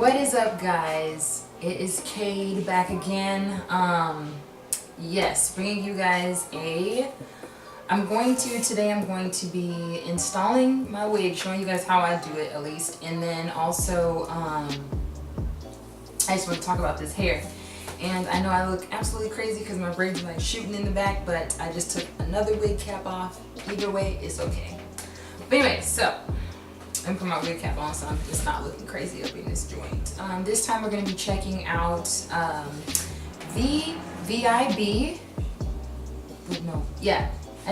What is up, guys? It is Cade back again. Yes, bringing you guys today I'm going to be installing my wig, showing you guys how I do it at least, and then also I just want to talk about this hair. And I know I look absolutely crazy because my braids are like shooting in the back, but I just took another wig cap off. Either way, it's okay. But anyway, so I'm gonna put my wig cap on so I'm just not looking crazy up in this joint. This time we're gonna be checking out I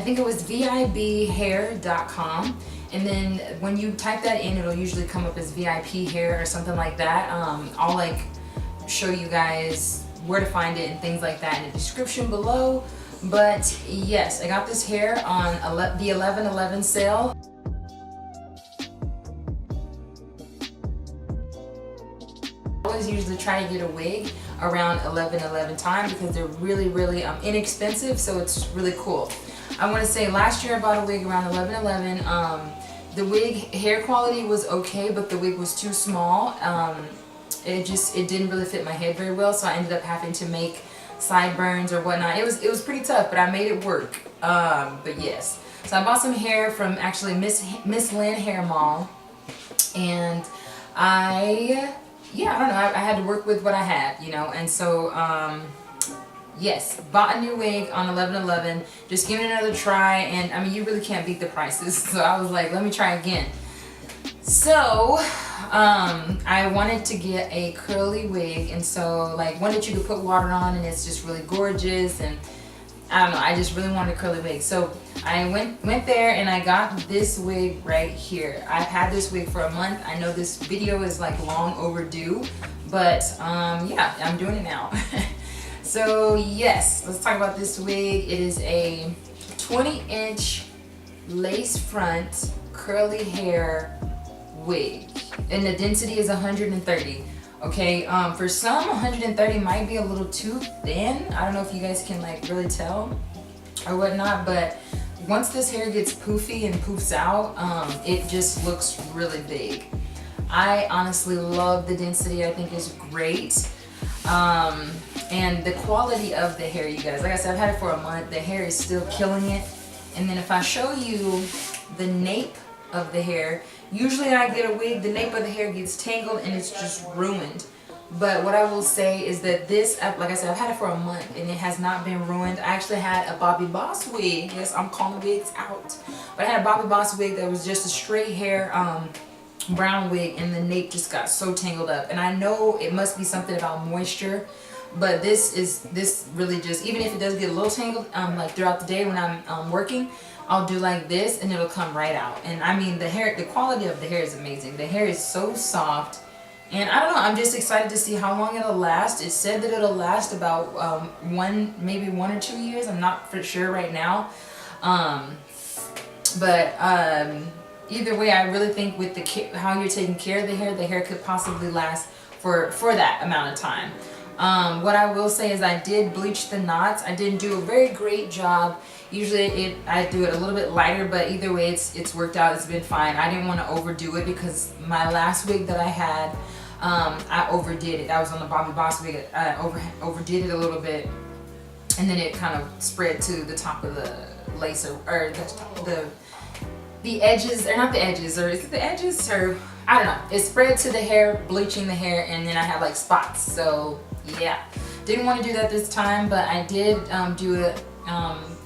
think it was VbHair.com, and then when you type that in, it'll usually come up as VIP hair or something like that. I'll like show you guys where to find it and things like that in the description below. But yes, I got this hair on the 11/11 sale. I always usually try to get a wig around 11/11 time because they're really inexpensive, so it's really cool. I want to say last year I bought a wig around 11/11. The wig hair quality was okay, but the wig was too small. It didn't really fit my head very well, so I ended up having to make sideburns or whatnot. It was pretty tough, but I made it work. But yes, so I bought some hair from actually Miss Lynn Hair Mall, and I don't know, I had to work with what I had, you know, and so yes, bought a new wig on 11/11, just giving it another try, and I mean, you really can't beat the prices, so I was like, let me try again. So I wanted to get a curly wig, and so like one that you could put water on and it's just really gorgeous, and I don't know, I just really wanted a curly wig. So I went there and I got this wig right here. I've had this wig for a month. I know this video is like long overdue, but yeah, I'm doing it now. So yes, let's talk about this wig. It is a 20-inch lace front curly hair wig, and the density is 130. Okay, for some 130 might be a little too thin. I don't know if you guys can like really tell or whatnot, but once this hair gets poofy and poofs out, it just looks really big. I honestly love the density. I think it's great. And the quality of the hair, you guys, like I said, I've had it for a month. The hair is still killing it. And then if I show you the nape of the hair, usually I get a wig, the nape of the hair gets tangled and it's just ruined. But what I will say is that this, like I said, I've had it for a month and it has not been ruined. I actually had a Bobby Boss wig. Yes, I'm calling wigs out. But I had a Bobby Boss wig that was just a straight hair brown wig, and the nape just got so tangled up. And I know it must be something about moisture, but this really just, even if it does get a little tangled, like throughout the day when I'm working, I'll do like this and it'll come right out. And I mean, the quality of the hair is amazing. The hair is so soft, and I don't know, I'm just excited to see how long it'll last. It said that it'll last about maybe 1 or 2 years. I'm not for sure right now, but either way, I really think with how you're taking care of the hair could possibly last for that amount of time. What I will say is I did bleach the knots. I didn't do a very great job. Usually I do it a little bit lighter, but either way it's worked out. It's been fine. I didn't want to overdo it because my last wig that I had, I overdid it. That was on the Bobby Boss wig. I overdid it a little bit, and then it kind of spread to the top of the lace, or the edges, or not the edges, or is it the edges, or I don't know. It spread to the hair, bleaching the hair, and then I had like spots. So yeah, didn't want to do that this time, but I did do it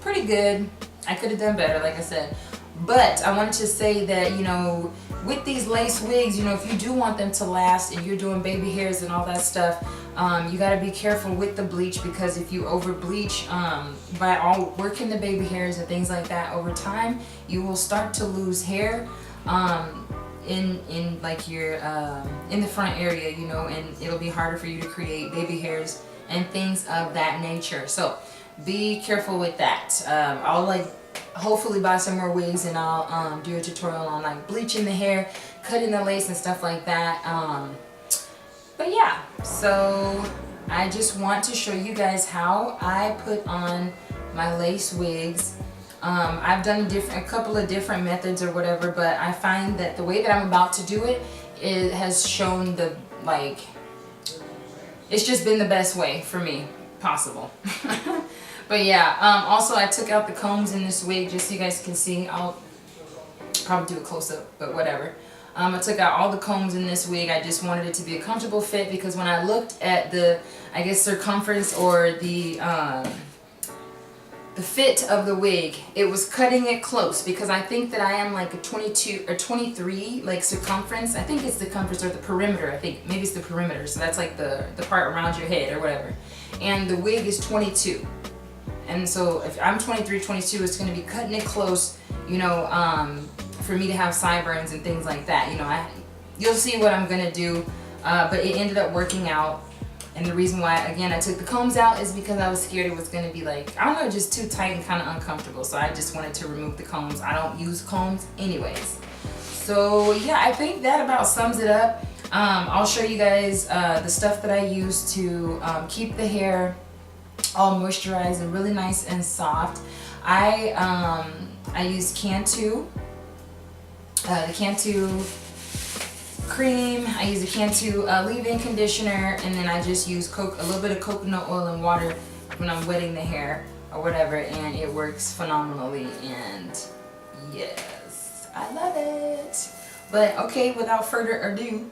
pretty good. I could have done better, like I said. But I wanted to say that, you know, with these lace wigs, you know, if you do want them to last and you're doing baby hairs and all that stuff, you got to be careful with the bleach, because if you over bleach by all working the baby hairs and things like that, over time you will start to lose hair in like your in the front area, you know, and it'll be harder for you to create baby hairs and things of that nature. So be careful with that. I'll like hopefully buy some more wigs, and I'll do a tutorial on like bleaching the hair, cutting the lace and stuff like that. But yeah, so I just want to show you guys how I put on my lace wigs. I've done a couple of different methods or whatever, but I find that the way that I'm about to do it, it has shown like, it's just been the best way for me possible. But yeah, also I took out the combs in this wig just so you guys can see. I'll probably do a close-up, but whatever. I took out all the combs in this wig. I just wanted it to be a comfortable fit, because when I looked at the, I guess, circumference or the fit of the wig, it was cutting it close, because I think that I am like a 22 or 23 like circumference. I think it's the circumference or the perimeter. I think maybe it's the perimeter, so that's like the part around your head or whatever. And the wig is 22. And so if I'm 23, 22, it's going to be cutting it close, you know, for me to have sideburns and things like that. You know, you'll see what I'm going to do, but it ended up working out. And the reason why, again, I took the combs out is because I was scared it was going to be like, I don't know, just too tight and kind of uncomfortable. So I just wanted to remove the combs. I don't use combs anyways. So yeah, I think that about sums it up. I'll show you guys the stuff that I use to keep the hair all moisturized and really nice and soft. I use Cantu, the Cantu cream. I use the Cantu leave-in conditioner, and then I just use a little bit of coconut oil and water when I'm wetting the hair or whatever, and it works phenomenally. And yes, I love it. But okay, without further ado,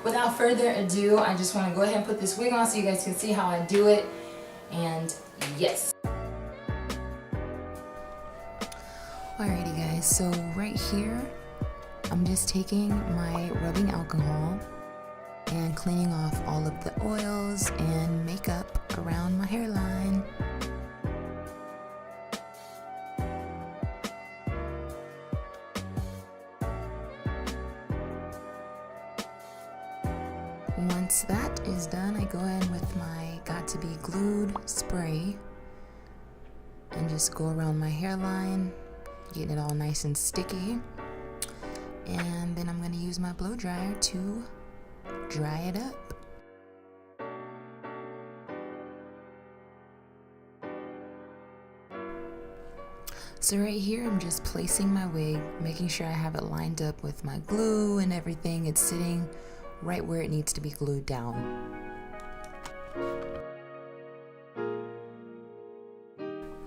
without further ado, I just want to go ahead and put this wig on so you guys can see how I do it. And yes. Alrighty guys, so right here, I'm just taking my rubbing alcohol and cleaning off all of the oils and makeup around my hairline. Once that is done, I go in with my Got to Be Glued spray and just go around my hairline, getting it all nice and sticky. And then I'm going to use my blow dryer to dry it up. So right here, I'm just placing my wig, making sure I have it lined up with my glue and everything. It's sitting right where it needs to be glued down.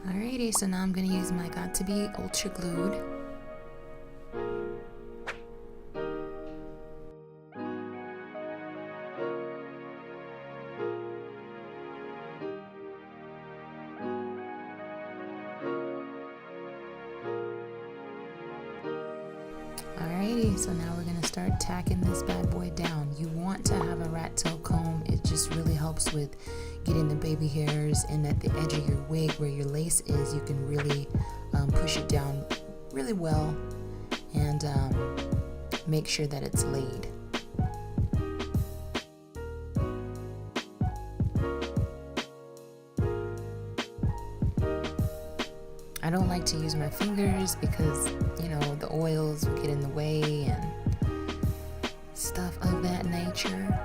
Alrighty, so now I'm going to use my Got to Be Ultra Glued. Alrighty, so now we're going to start tacking this bad boy down. You want to have a rat tail comb. It just really helps with getting the baby hairs, and at the edge of your wig where your lace is, you can really push it down really well and make sure that it's laid. I don't like to use my fingers because, you know, the oils will get in the way and stuff of that nature.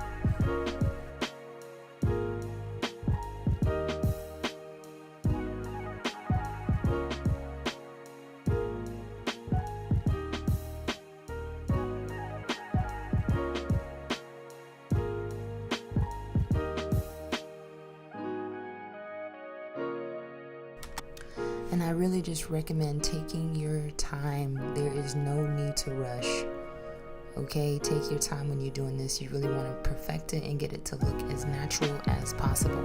And I really just recommend taking your time. There is no need to rush. Okay, take your time when you're doing this. You really want to perfect it and get it to look as natural as possible.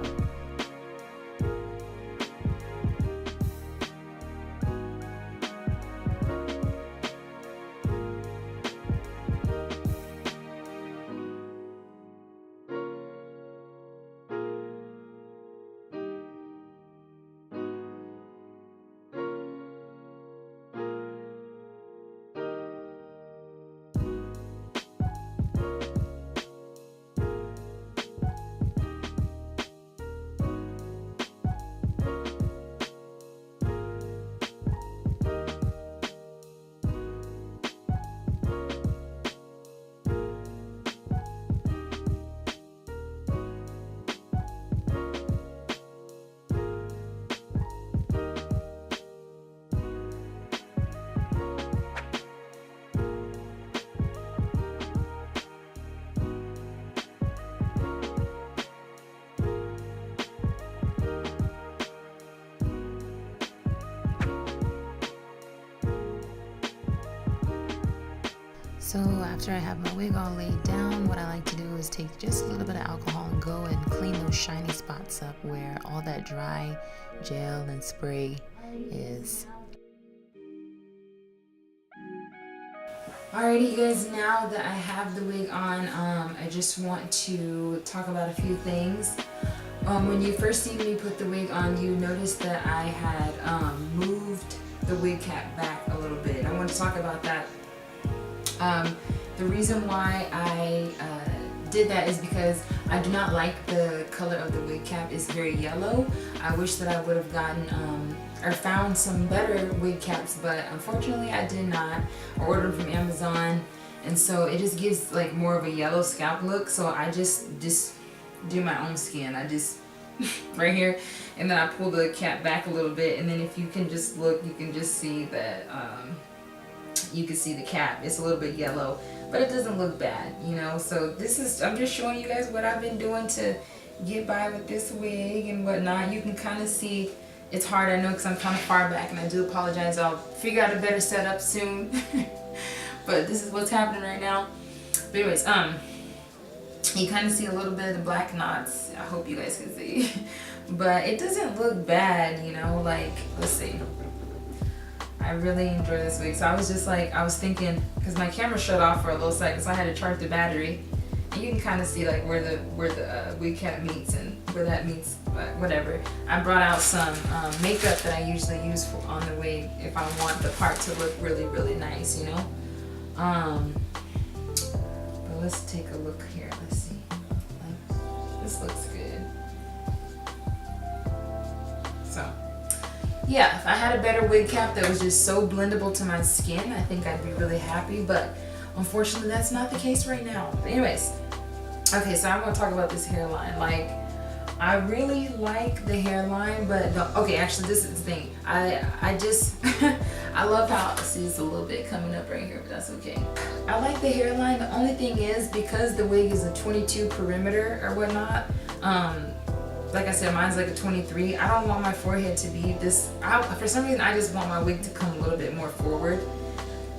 So after I have my wig all laid down, what I like to do is take just a little bit of alcohol and go and clean those shiny spots up where all that dry gel and spray is. Alrighty, you guys, now that I have the wig on, I just want to talk about a few things. When you first see me put the wig on, you noticed that I had moved the wig cap back a little bit. I want to talk about that. The reason why I did that is because I do not like the color of the wig cap. It's very yellow. I wish that I would have gotten or found some better wig caps, but unfortunately I did not. I ordered them from Amazon, and so it just gives like more of a yellow scalp look. So I just do my own skin. I just right here, and then I pull the cap back a little bit, and then if you can just look, you can just see that you can see the cap. It's a little bit yellow, but it doesn't look bad, you know. So this is, I'm just showing you guys what I've been doing to get by with this wig and whatnot. You can kind of see it's hard, I know, because I'm kind of far back, and I do apologize. I'll figure out a better setup soon. But this is what's happening right now. But anyways, you kind of see a little bit of the black knots. I hope you guys can see. But it doesn't look bad, you know. Like, let's see. I really enjoy this wig. So I was just like, I was thinking, because my camera shut off for a little second, so I had to charge the battery. And you can kind of see like where the wig cap meets and where that meets, whatever. I brought out some makeup that I usually use on the wig if I want the part to look really, really nice, you know. But let's take a look here. Let's see. Like, this looks good. So. Yeah, if I had a better wig cap that was just so blendable to my skin, I think I'd be really happy, but unfortunately that's not the case right now. But anyways, okay, so I'm gonna talk about this hairline. Like, I really like the hairline, but okay, actually this is the thing. I just, I love how, see, it's a little bit coming up right here, but that's okay. I like the hairline. The only thing is, because the wig is a 22 perimeter or whatnot, like I said, mine's like a 23. I don't want my forehead to be this. For some reason, I just want my wig to come a little bit more forward.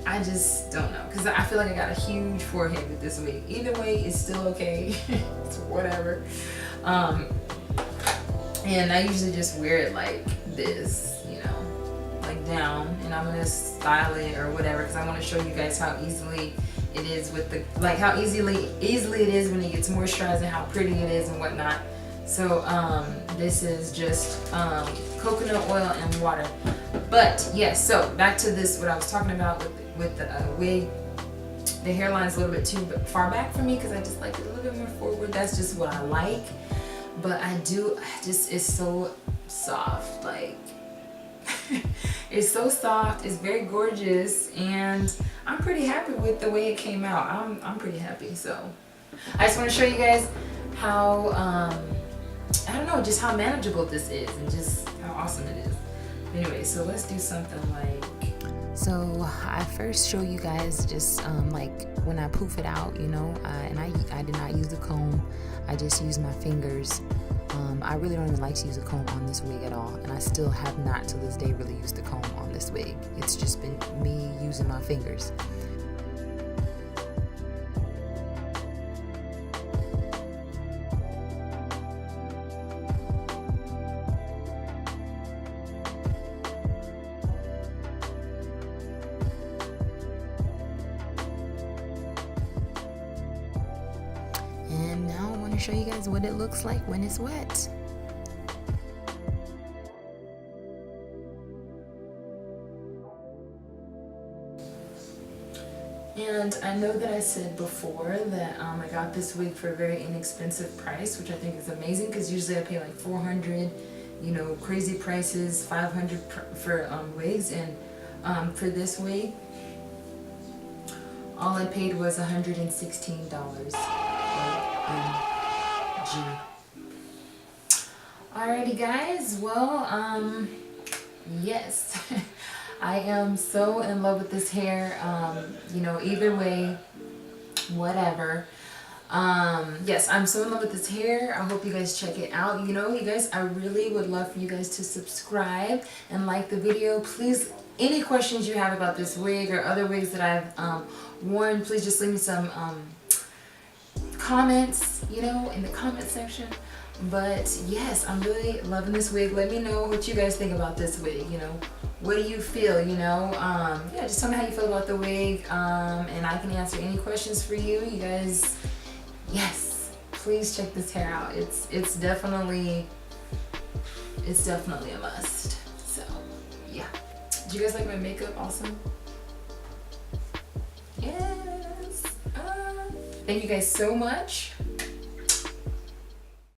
I just don't know, because I feel like I got a huge forehead with this wig. Either way, it's still okay. It's whatever. And I usually just wear it like this, you know, like down, and I'm gonna style it or whatever, because I want to show you guys how easily it is with the, like how easily it is when it gets moisturized and how pretty it is and whatnot. So this is just coconut oil and water. But yes, so back to this, what I was talking about with the wig. The hairline's a little bit too far back for me, because I just like it a little bit more forward. That's just what I like. But it's so soft, like it's so soft, it's very gorgeous, and I'm pretty happy with the way it came out. I'm pretty happy. So I just want to show you guys how I don't know, just how manageable this is and just how awesome it is. Anyway, so let's do something like, so I first show you guys just like when I poof it out, you know, and I did not use the comb. I just used my fingers. I really don't even like to use a comb on this wig at all, and I still have not to this day really used the comb on this wig. It's just been me using my fingers. And now I want to show you guys what it looks like when it's wet. And I know that I said before that I got this wig for a very inexpensive price, which I think is amazing, because usually I pay like $400, you know, crazy prices, $500 for wigs, and for this wig, all I paid was $116. Alrighty guys, well, yes. I am so in love with this hair, you know, either way, whatever. Yes, I'm so in love with this hair. I hope you guys check it out. You know, you guys, I really would love for you guys to subscribe and like the video. Please any questions you have about this wig or other wigs that I've worn, please just leave me some comments, you know, in the comment section. But yes, I'm really loving this wig. Let me know what you guys think about this wig, you know. What do you feel, you know? Yeah, just tell me how you feel about the wig, and I can answer any questions for you. You guys, yes, please check this hair out. It's definitely a must. So yeah. Did you guys like my makeup? Awesome. Yes. Thank you guys so much